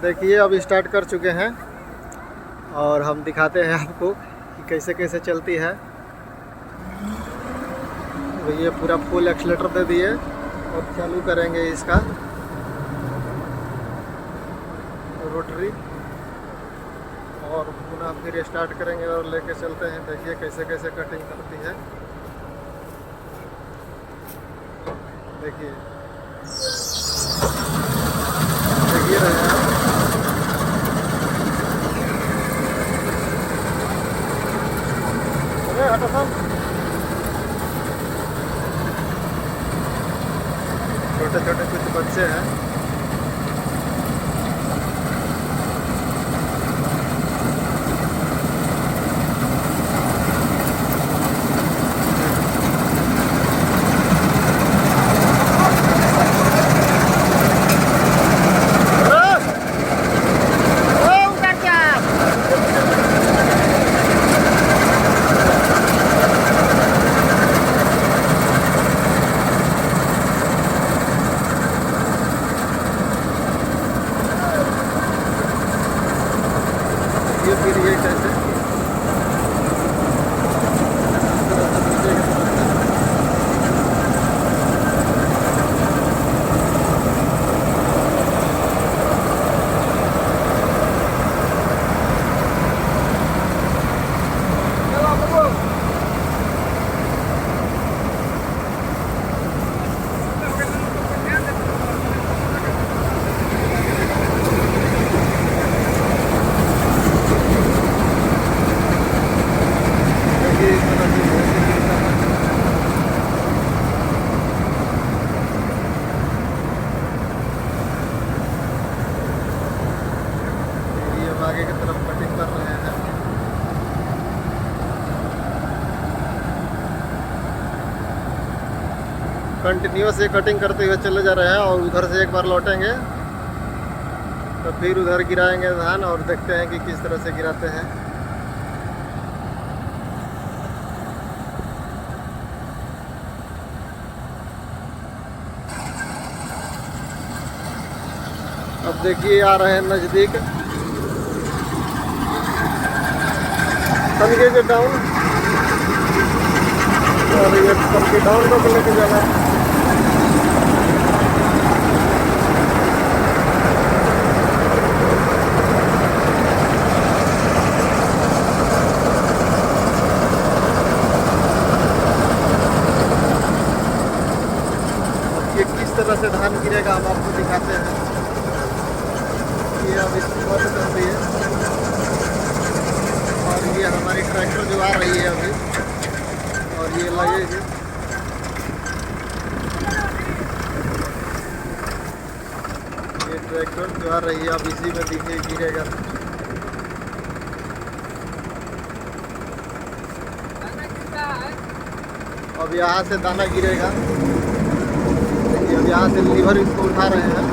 देखिए अब स्टार्ट कर चुके हैं और हम दिखाते हैं आपको कि कैसे कैसे चलती है। तो ये पूरा फुल एक्सीलेटर दे दिए और चालू करेंगे इसका रोटरी और पुनः फिर स्टार्ट करेंगे और लेके चलते हैं। देखिए कैसे कैसे कटिंग करती है। देखिए देखिए रहे हैं आप। अरे हटो सब, छोटे छोटे कुछ बच्चे हैं। ये फिर ये कैसे आगे की तरफ कटिंग कर रहे हैं। कंटिन्यूस ये कटिंग करते हुए चले जा रहे हैं और उधर से एक बार लौटेंगे तो फिर उधर गिराएंगे धान और देखते हैं कि किस तरह से गिराते हैं। अब देखिए आ रहे हैं नज़दीक, तनके के डाउन और ये तनके डाउन को लेके जाना है। अब ये किस तरह से धान गिरेगा हम आपको दिखाते हैं। ये अब इसकी बंद कर दिए और ये हमारी ट्रैक्टर जो आ रही है अभी और ये लगेगी। ये ट्रैक्टर जो आ रही है अब इसी में दिखे गिरेगा। अब यहाँ से दाना गिरेगा। अब यहाँ से लीवर इसको उठा रहे हैं।